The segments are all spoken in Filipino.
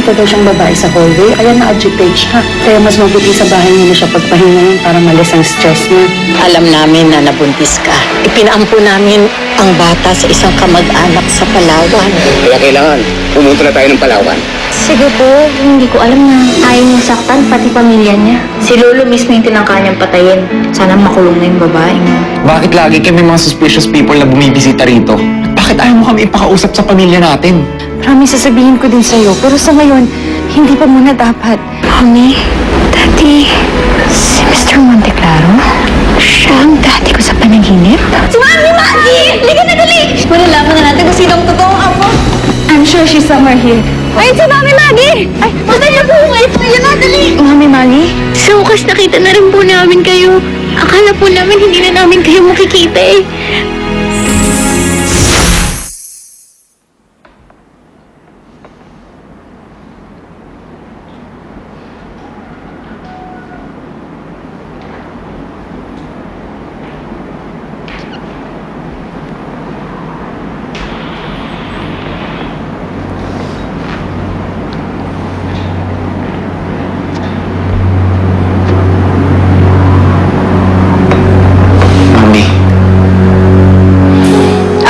nakita daw siyang babae sa hallway, kaya na-agitate siya. Kaya mas mabuti sa bahay niya na siya pagpahingahin para malis ang stress niya. Alam namin na nabuntis ka. Ipinaampo namin ang bata sa isang kamag-anak sa Palawan. Kaya kailangan, pumunta na tayo ng Palawan. Sige po, hindi ko alam na ayaw niyang saktan, pati pamilya niya. Si Lolo mismo yung tinangka niyang patayin. Sana makulong na yung babae niya. Bakit lagi kami mga suspicious people na bumibisita rito? Bakit ayaw mo kami ipakausap sa pamilya natin? Maraming sasabihin ko din sa'yo, pero sa ngayon, hindi pa muna dapat. Mommy, Daddy, si Mr. Monteclaro, siya ang daddy ko sa panaginip. Si Mami! Liga na dali! Malalaman na natin kung sino ang totoong amo. I'm sure she's somewhere here. Ay, si Mami Maggie! Ay, madali po! Ayun na, dali! Mami Maggie? Sa wakas nakita na rin po namin kayo. Akala po namin hindi na namin kayo makikita eh.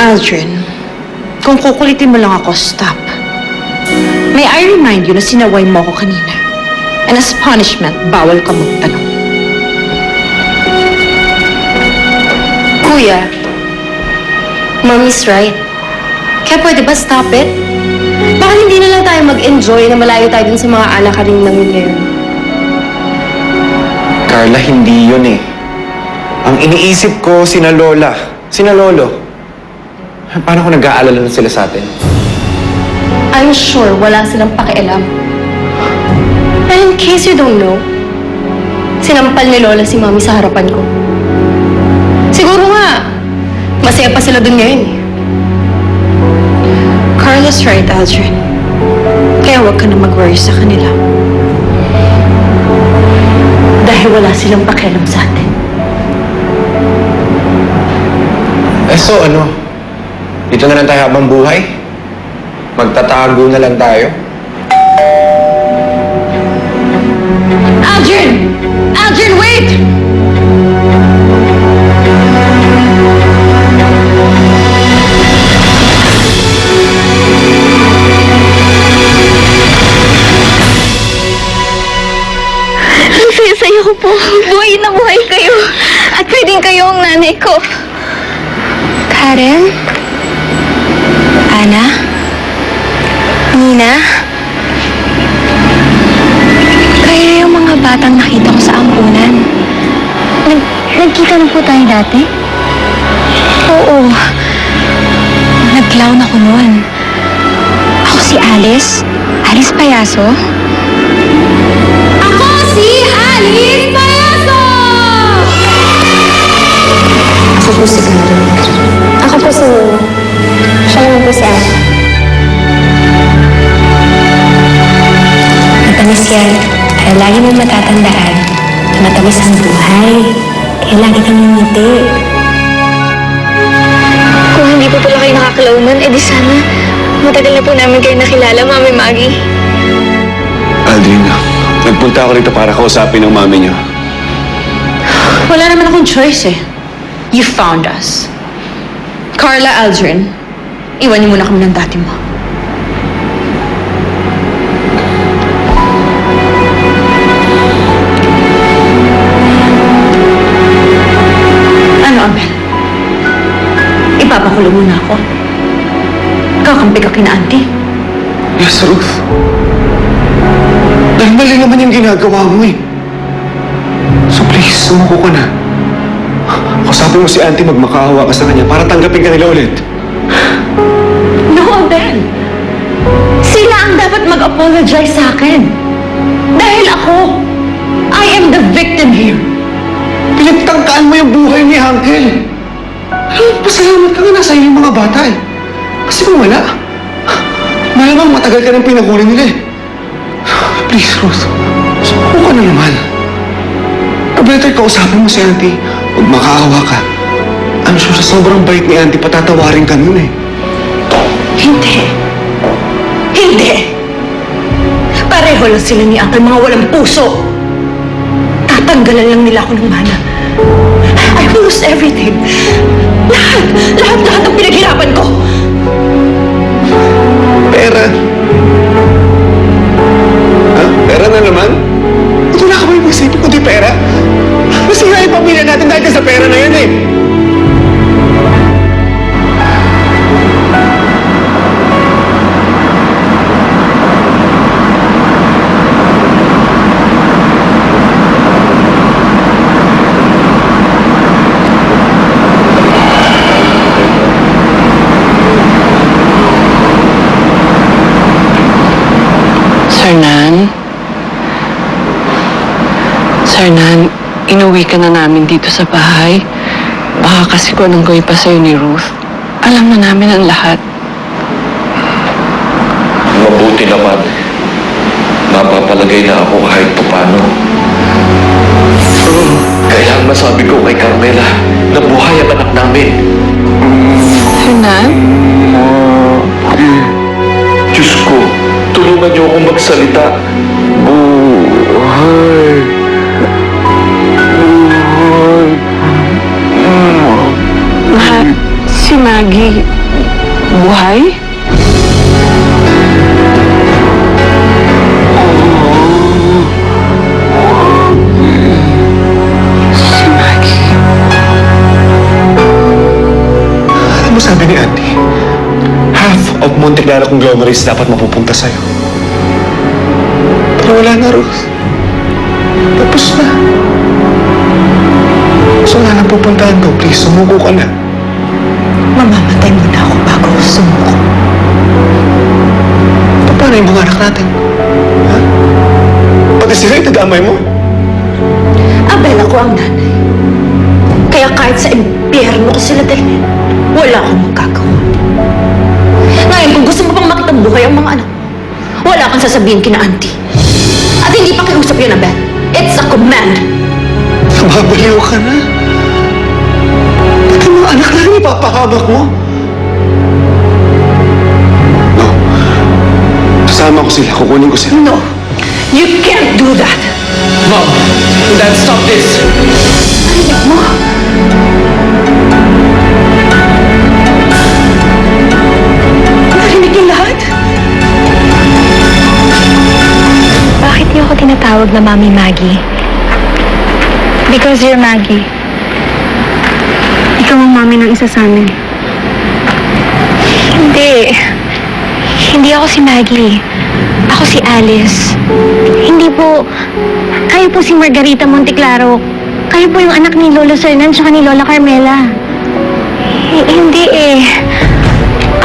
Aldrin, kung kukulitin mo lang ako, stop. May I remind you na sinaway mo ako kanina. And as punishment, bawal ka magtanong. Kuya, Mommy's right. Kaya pwede ba stop it? Baka hindi na lang tayo mag-enjoy na malayo tayo dun sa mga anak rin namin ngayon. Carla, hindi yun eh. Ang iniisip ko, sina Lola, sina Lolo. Paano kung nag-aalala na sila sa atin? I'm sure wala silang pakialam. And in case you don't know, sinampal ni Lola si Mommy sa harapan ko. Siguro nga, masaya pa sila dun ngayon eh. Carla's right, Aldrin. Kaya huwag ka na mag-worry sa kanila. Dahil wala silang pakialam sa atin. So ano? Dito na lang tayo habang buhay? Magtatago na lang tayo? Aldrin! Aldrin, wait! Ang saya-saya ko po. Buhay na buhay kayo. At pwedeng kayo ang nanay ko. Karen? Ana? Nina? Kaya yung mga batang nakita ko sa ampunan. Nagkita na po tayo dati? Oo. Nag-clown ako noon. Ako si Alice. Alice Payaso. Ako si Alice Payaso! Ako po si Karen. Ako po si Nina. Siya naman po si Ana. Matamis yan. Kaya lagi mong matatandaan na matamis ang buhay. Kaya lagi kang ngiti. Kung hindi po pala kayo nakakalaunan, edi sana matagal na po namin kayo nakilala, Mami Maggie. Aldrin, nagpunta ako rito para kausapin ng mami niyo. Wala naman akong choice eh. You found us. Carla, Aldrin, iwan niyo muna kami ng dati mo. Ano, Abel? Ipapakulong muna ako. Kakampi ka kina auntie. Yes, Ruth. Dahil mali naman yung ginagawa mo eh. So please, sumuko ka na. Kausapin mo si auntie, magmakaawa ka sa kanya para tanggapin ka nila ulit. No, Ben. Sila ang dapat mag-apologize sa akin. Dahil ako, I am the victim here. Pinagtangkaan mo yung buhay ni Uncle. Pasalamat ka nga nasa iyo yung mga bata eh. Kasi kung wala, malamang matagal ka nang pinahuli nila eh. Please, Ruth, suko ka na naman. Better kausapin mo si auntie. Huwag makaawa ka. I'm sure sa sobrang bait ni auntie, patatawarin ka nun eh. Hindi. Hindi. Pareho lang sila ni Uncle, mga walang puso. Tatanggalan lang nila ako ng mana. I lost everything. Lahat ng pinaghirapan ko. Pera. Ha? Pera na naman? Ito na ka ba yung isipin kundi pera? Masira yung pamilya natin dahil sa pera na yan eh. Sir Nan, inuwi ka na namin dito sa bahay. Baka kasi kung anong gawin pa sa'yo ni Ruth, alam na namin ang lahat. Mabuti naman. Napapalagay na ako kahit paano. Kaya ang masabi ko kay Carmela na buhay ang anak namin. Sir Nan? Diyos ko, tulungan niyo akong magsalita. Buhay. Si Maggie, buhay? Si Maggie. Alam mo sabi ni Auntie, half of Monte Claro conglomerates dapat mapupunta sa'yo. Pero wala na, Ruth. Tapos na. So wala nang pupuntahan ko. Please, sumuko ka na. Mamamatay muna ako bago sumuko. Paano yung mga anak natin? Ha? Pati sila yung tagamay mo? Abel, ako ang nanay. Kaya kahit sa impyerno ko sila dalhin, wala akong magagawa. Ngayon, kung gusto mo pang makita buhay ang mga anak mo, wala kang sasabihin kina Auntie. At hindi pa kiusap yun, Abel. It's a command. Nababaliw ka na. Pati mga anak lang ipapahamak mo. No. Kasama ko sila. Kukunin ko sila. No, you can't do that. Mom! Dad, stop this! Narinig mo? Narinig yung lahat? Bakit niyo ako tinatawag na Mami Maggie? Because you're Maggie. Ikaw ang mami ng isa sa amin. Hindi. Hindi ako si Maggie. Ako si Alice. Hindi po. Kayo po si Margarita Monteclaro. Kayo po yung anak ni Lolo Sernan tsaka ni Lola Carmela. Hindi eh.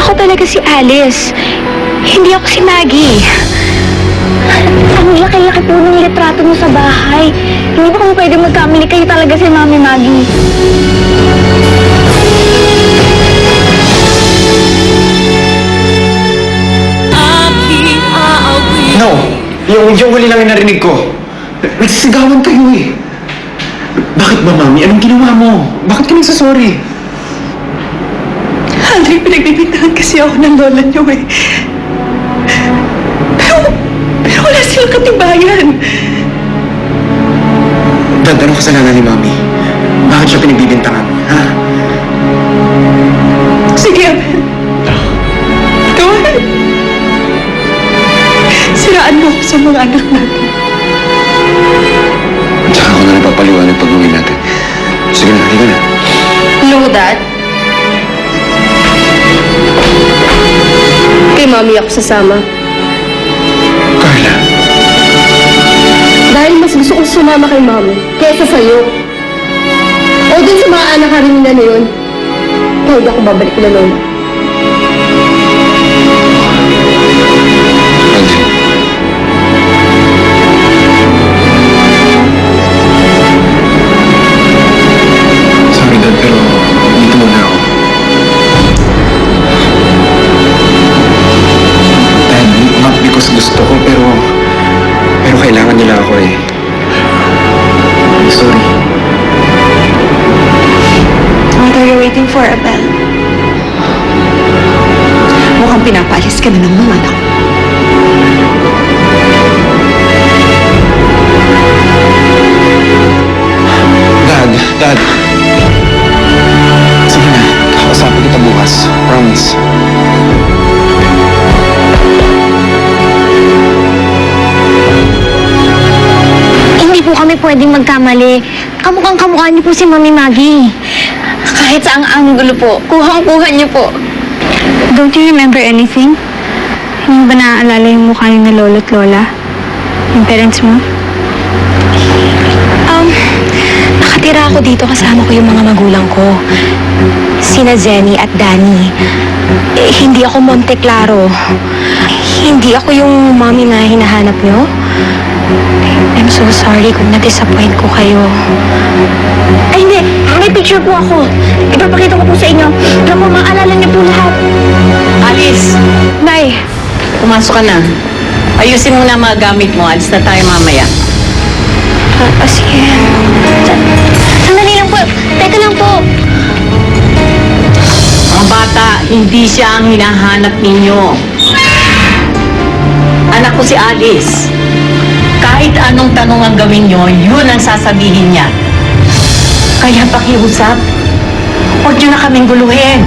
Ako talaga si Alice. Hindi ako si Maggie. Ang laki-laki po ng litrato mo sa bahay. Hindi ba kung pwede magkamali kayo talaga si Mami Maggie? No! Yung huli lang yung narinig ko. Nagsisigawan kayo eh. Bakit ba, Mami? Anong ginawa mo? Bakit ka nagsasorry? Andre, pinagbibintangan kasi ako ng lola niyo eh. Pero wala silang katibayan. Dad, anong kasalanan ni Mami? Bakit siya pinagbibintangan? Ha? Sige, Abel. Go ahead. Siraan mo ako sa mga anak natin. Tsaka ako na napapaliwanag pag-uwi natin. Sige na, halika na. No, Dad. Kay Mami ako sasama. Carla, Dahil mas gusto kong sumama kay Mami kaysa sa'yo. O dun sa mga anak Karenina na yun, kahit ako babalik na Lola. Andre. sorry Dad, pero dito muna ako. Dad, not because gusto ko, pero kailangan nila ako eh. Sorry. What are you waiting for, Abel? Mukhang pinapaalis ka na ng mga anak. pwedeng magkamali. Kamukhang-kamukha niyo po si Mami Maggie. Kahit sa ang anggulo po, kuhang-kuha niyo po. Don't you remember anything? Hindi mo ba naaalala yung mukha niyo na lolo't lola? Yung parents mo? Nakatira ako dito kasama ko yung mga magulang ko. Sina Zenny at Danny. Hindi ako Monte Claro. Hindi ako yung mommy na hinahanap niyo. I'm so sorry kung na-disappoint ko kayo. Ay, hindi. May picture po ako. Ipapakita ko po sa inyo. Naku, maalala niyo po lahat. Alice, Nay, pumasok ka na. Ayusin mo na mga gamit mo. Alis na tayo mamaya. sige. Sandali lang po. Teka lang po. Mga bata, hindi siya ang hinahanap ninyo. Anak ko si Alice. Kahit anong tanong ang gawin nyo, yun ang sasabihin niya. Kaya pakiusap, huwag nyo na kaming guluhin.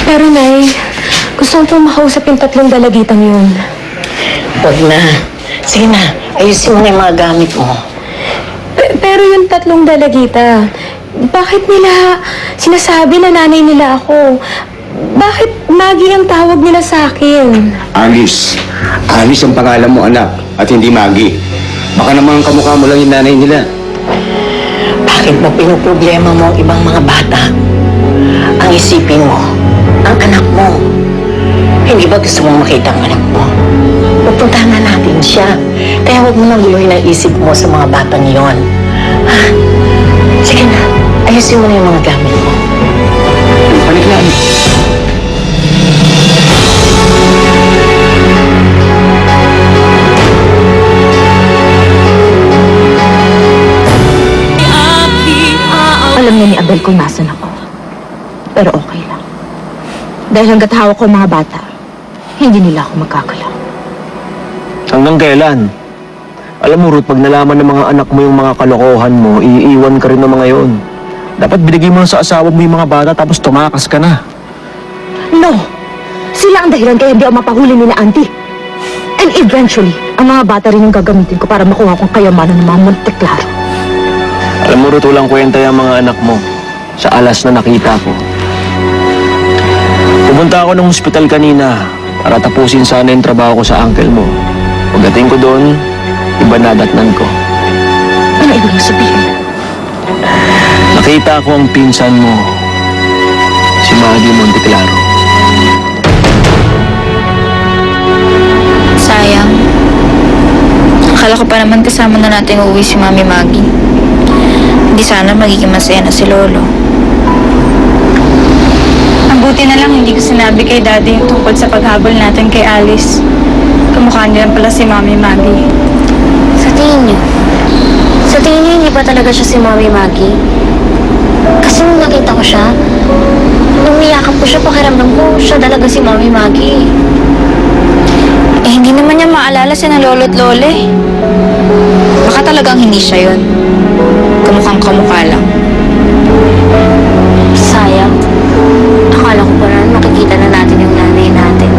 Pero Nay, gusto ko po makausap yung 3 dalagitang yun. Huwag na. Sige na, ayusin mo na yung mga gamit mo. Pero yung 3 dalagita, bakit nila sinasabi na nanay nila ako? Bakit Maggie ang tawag nila sa akin? Alice. Alice ang pangalan mo, anak. At hindi Maggie. Baka naman kamukha mo lang yung nanay nila. Bakit mo pinoproblema mo ang ibang mga bata? Ang isipin mo, ang anak mo. Hindi ba gusto mong makita ang anak mo? Pupuntahan na natin siya. Kaya huwag mo nang guluhin ang isip mo sa mga batang yon. Ha? Sige na, ayusin mo na yung mga gamit mo. Balik na, anak. Alam niya ni Abel kung nasan ako. Pero okay lang. Dahil hanggat hawak ko ang mga bata, hindi nila ako magkakalaw. Hanggang kailan? Alam mo, Ruth, pag nalaman ng mga anak mo yung mga kalokohan mo, iiwan ka rin ng mga yon. Dapat binigay mo na sa asawa mo yung mga bata tapos tumakas ka na. No! Sila ang dahilan kaya hindi ako mapahuli ni na auntie. And eventually, ang mga bata rin yung gagamitin ko para makuha kong kayamanan ng mga Monte Claro. Alam mo, Ruth, walang kwenta yung mga anak mo. Sa alas na nakita ko. Pumunta ako ng ospital kanina para tapusin sana yung trabaho ko sa uncle mo. Pagdating ko doon, iba na datnan ko. Ano ibig sabihin? Nakita ko ang pinsan mo, si Maggie Monteclaro. Sayang. Akala ko pa naman kasama na natin uuwi si Mami Maggie. Hindi sana magiging masaya na si Lolo. Ang buti na lang hindi ko sinabi kay Daddy yung tungkol sa paghabol natin kay Alice. Kamukha niya pala si Mami Maggie. Sa tingin niyo hindi ba talaga siya si Mami Maggie? Kasi nung nakita ko siya, nung niyakap ko siya, pakiramdam ko siya talaga si Mami Maggie. Eh, hindi naman niya maalala si na Lolo at Lola eh. Baka talagang hindi siya yun. Kamukhang kamukha lang. Sayang. Akala ko pa na makikita na natin yung nanay natin.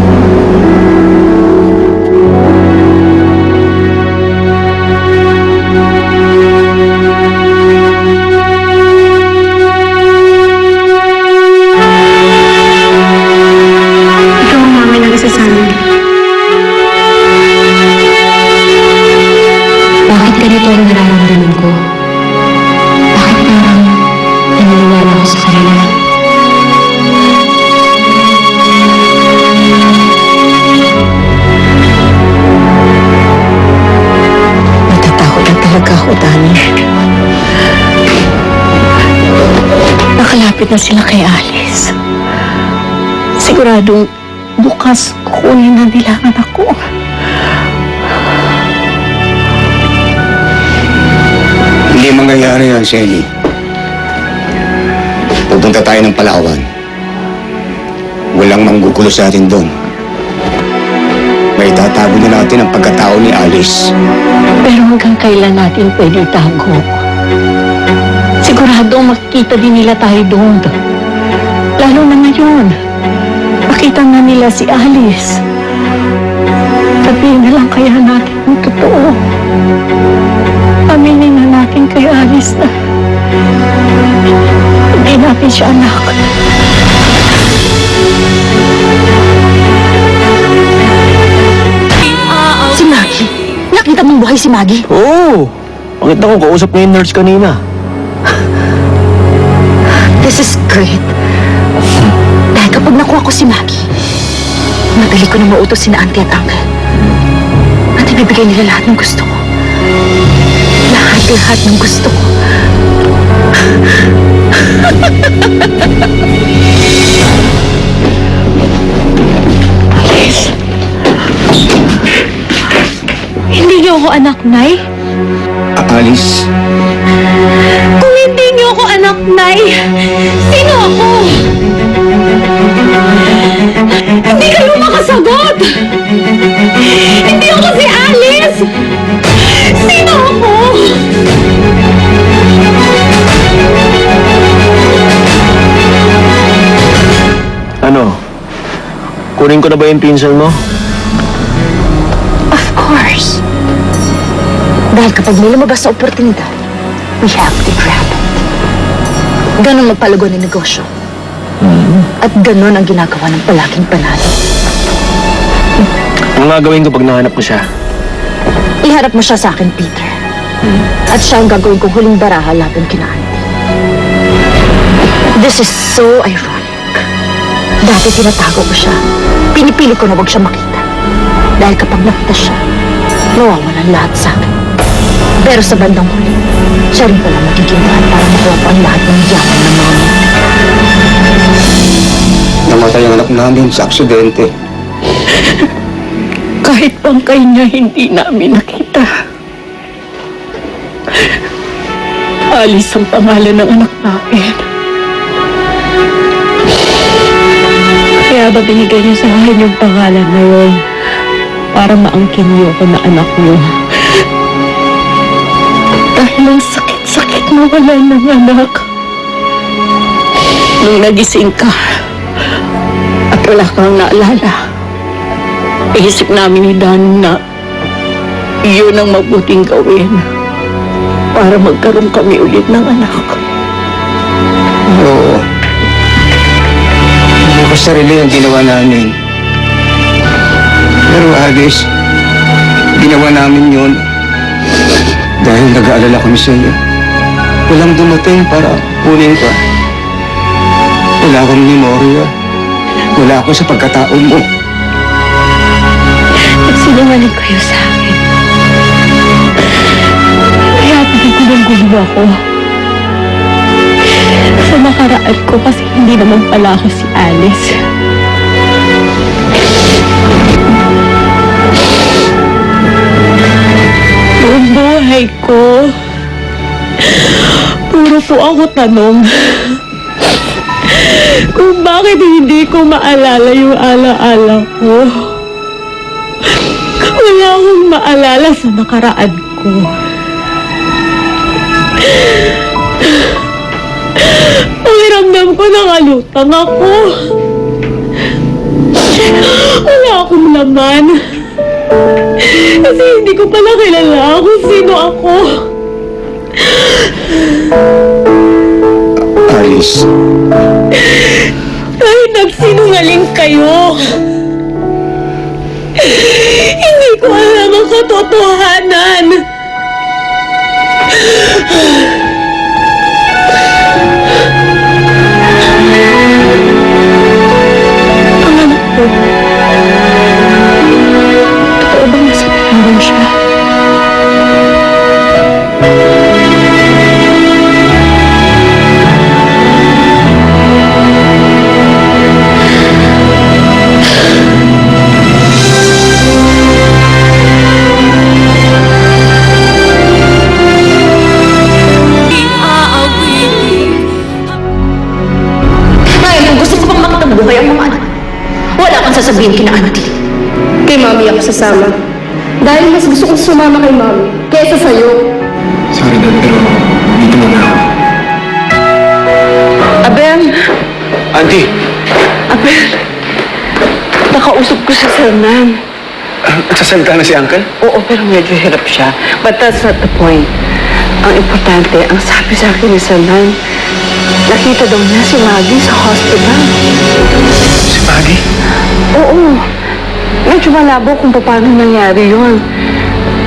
Ikaw ang mami na nasasabi. Bakit ganito ang nararamdaman ko? Bakit parang naniniwala ako sa kanila? Natatakot na talaga ako, Dani. Nakalapit na sila kay Alice. Siguradong bukas kukunin na nila ang anak ko. Hindi mangyayari yan, Shelly. Pupunta tayo ng Palawan. Walang manggugulo sa atin doon. May tatago na natin ang pagkatao ni Alice. Pero hanggang kailan natin pwede itago? Siguradong makikita din nila tayo doon. Lalo na ngayon. Makita na nila si Alice. Sabihin na lang kaya natin ang totoo. Aminin na natin kay Alice na hindi natin siya anak. Si Maggie? Nakita mong buhay si Maggie? Oo! Nakita ko, kausap niya yung nurse kanina. This is great. Dahil kapag nakuha ko si Maggie, madali ko na mautos sina auntie at uncle. At ibibigay nila lahat ng gusto ko. Lahat ng gusto ko. Hindi niyo ako anak, Nay? Alice, Kung hindi niyo ako anak, Nay, sino ako? Hindi kayo makasagot! Hindi ako si Alice! Sino ako? Ano? Kunin ko na ba yung pinsan mo? Of course. Dahil kapag may lumabas na oportunidad, we have to grab it. Ganon magpalago ng negosyo. At ganon ang ginagawa ng palaking panalo. Ang gagawin ko pag nahanap ko siya? Iharap mo siya sa akin, Peter. At siya ang gagawin kong huling baraha laban kina Auntie. This is so ironic. Dati tinatago ko siya. Pinipili ko na huwag siya makita. Dahil kapag nakita siya, nawawalan lahat sa akin. Pero sa bandang huli, siya rin pala magiging daan para makuha pa ang lahat ng yaman ng mga muti. namatay ang anak namin sa aksidente. Kahit bangkay niya hindi namin nakita. Alice ang pangalan ng anak namin. Kaya ba binigay niyo sa akin yung pangalan na yun para maangkin niyo ako na anak niyo? Dahil ang sakit-sakit na wala ng anak. Nung nagising ka at wala kang naalala, iisip namin ni Dan na iyon ang mabuting gawin para magkaroon kami ulit ng anak. Oo. Hindi ko sarili ang ginawa namin. Pero Alice, ginawa namin yun dahil nag-aalala kami sa iyo. Walang dumating para kunin ka. Wala akong memorya. Wala ako sa pagkatao mo. Nagsinungaling kayo sa akin. Kaya gulo ako. Sa nakaraan ko kasi hindi naman pala ako si Alice. Buong buhay ko, puro po ako tanong kung bakit hindi ko maalala yung alaala ko. Wala akong maalala sa nakaraan ko. Pakiramdam ko nangalutang ako. Wala akong laman. Kasi hindi ko pala kilala kung sino ako. Alice, Kahit nagsinungaling kayo, hindi ko alam ang katotohanan. Ang anak ko, totoo bang nasa tanawan siya? Buhay ang mga anak. Wala kang sasabihin kina Auntie. Kay Mami ako sasama. Dahil mas gusto kong sumama kay Mami kaysa sa'yo. sorry Dad, pero dito muna ako. Hernan! Auntie, Abel, nakausap ko si Hernan. nagsasalita na si Uncle? Oo, pero medyo hirap siya. But that's not the point. Ang importante, ang sabi sa akin ni Hernan, nakita daw niya si Maggie sa hospital. Si Maggie? Oo. Medyo malabo kung paano nangyari yun.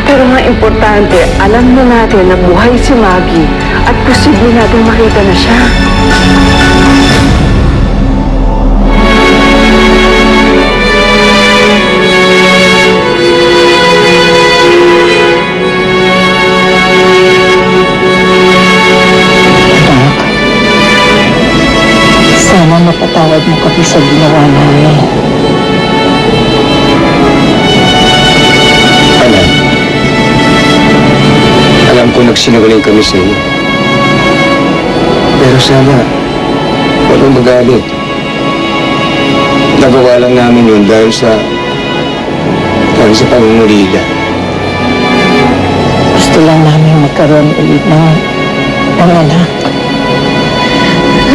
Pero nga importante, alam na natin na buhay si Maggie at posible natin makita na siya. Sana mapatawad mo kami sa ginawa namin. Alam ko nagsinungaling kami sa iyo. Pero sana, walang magalit. Nagawa lang namin yun dahil sa pangungulila. Gusto lang namin magkaroon ulit ng anak.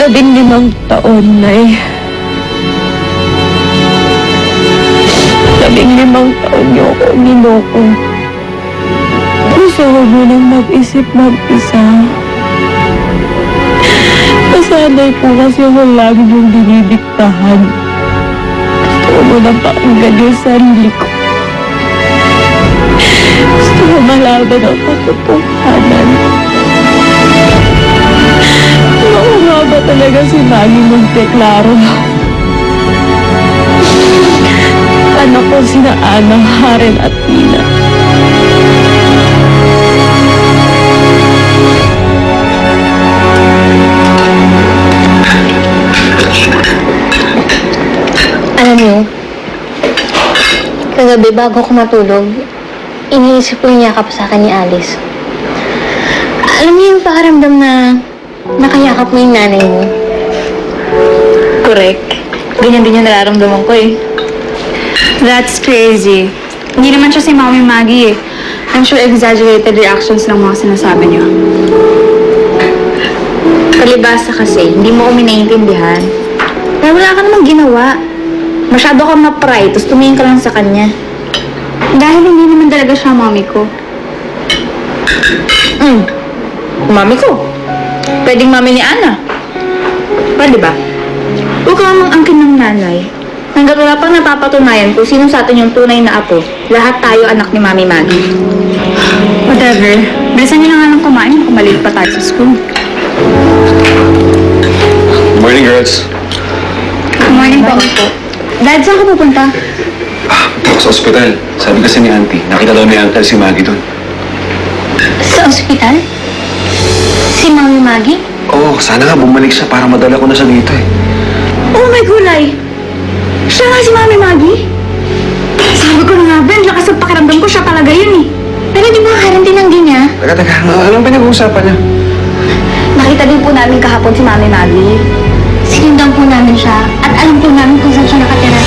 15 taon, Nay. 15 taon niyo ako niloko. Gusto ko munang mag-isip mag-isa. Nasanay po kasi ako lagi yung dinidiktahan. Gusto ko munang pakinggan yung sarili ko. Gusto ko malaman ang katotohanan. Oo nga ba talaga si Maggie Monteklaro? Anak ko sina Ana, Haren at Tina. Alam niyo, kagabi bago ako matulog, iniisip ko yung yakap sa akin ni Alice. Alam niyo yung pakaramdam na nakayakap mo yung nanay mo? Correct. Ganyan din yung nararamdaman ko eh. That's crazy. Hindi naman siya si Mami Maggie eh. I'm sure exaggerated reactions lang mga sinasabi niyo. Palibasa kasi, hindi mo kami naiintindihan. Pero wala ka namang ginawa. Masyado kang ma-pry, tapos tumingin ka lang sa kanya. Dahil hindi naman talaga siya mami ko. Mami ko. Pwedeng mami ni Ana. Pwede ba? Huwag ka mang angkin ng nanay. Hanggat wala pang napapatunayan kung sino sa atin yung tunay na apo, lahat tayo anak ni Mami Maggie. Whatever. Bilisan niyo na nga lang kumain, baka maliit pa tayo sa school. Morning, girls. Good morning po. Dad, saan ka pupunta? Punta ako sa ospital. Sabi kasi ni Auntie, nakita daw ni Uncle si Maggie doon. Sa ospital? Si Mami Maggie? Oo, sana nga bumalik siya para madala ko na siya dito eh. Oh my gulay! Siya nga si Mami Maggie? Sabi ko na nga, Ben, lakas ang pakiramdam ko, siya talaga yun eh. Pero di ba Karen tinanggi niya? Teka, anong pinag-uusapan niya? Nakita din po namin kahapon si Mami Maggie. Sinundan po namin siya at alam po namin kung saan siya nakatira.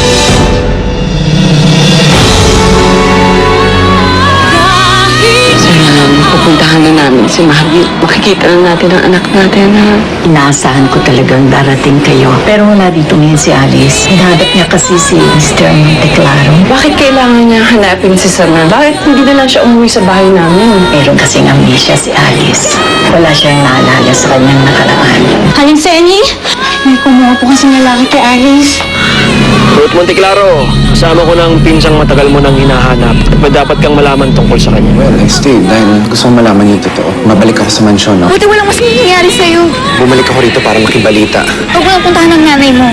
Sana pupuntahan na namin si Maggie. Makikita na natin ang anak natin ha. Inaasahan ko talagang darating kayo. Pero wala dito ngayon si Alice. Hinahanap niya kasi si Mr. Monteclaro. Bakit kailangan niya hanapin si Hernan? Bakit hindi na lang siya umuwi sa bahay namin? Meron kasing amnesia si Alice. Wala siyang naalala sa kanyang nakaraan. Haling Senny, may kumuha po kasi lalaki kay Alice. Ruth Monteclaro, kasama ko ng pinsang matagal mo nang hinahanap at may dapat kang malaman tungkol sa kanya. Well, I stayed dahil gusto kong malaman yung totoo. Mabalik ako sa mansyon, no? Buti walang mas nangyayari sa'yo. Bumalik ako rito para makibalita. Huwag mo lang puntahan ng nanay mo.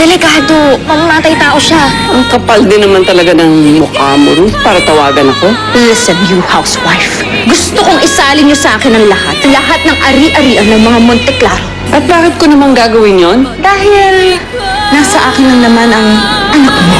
Delikado, mamamatay tao siya. Ang kapal din naman talaga ng mukha mo, Ruth, para tawagan ako. Listen, you housewife. Gusto kong isalin niyo sa akin ang lahat. Lahat ng ari-arian ng mga Monteclaro. At bakit ko namang gagawin yon? Dahil nasa akin lang naman ang anak mo.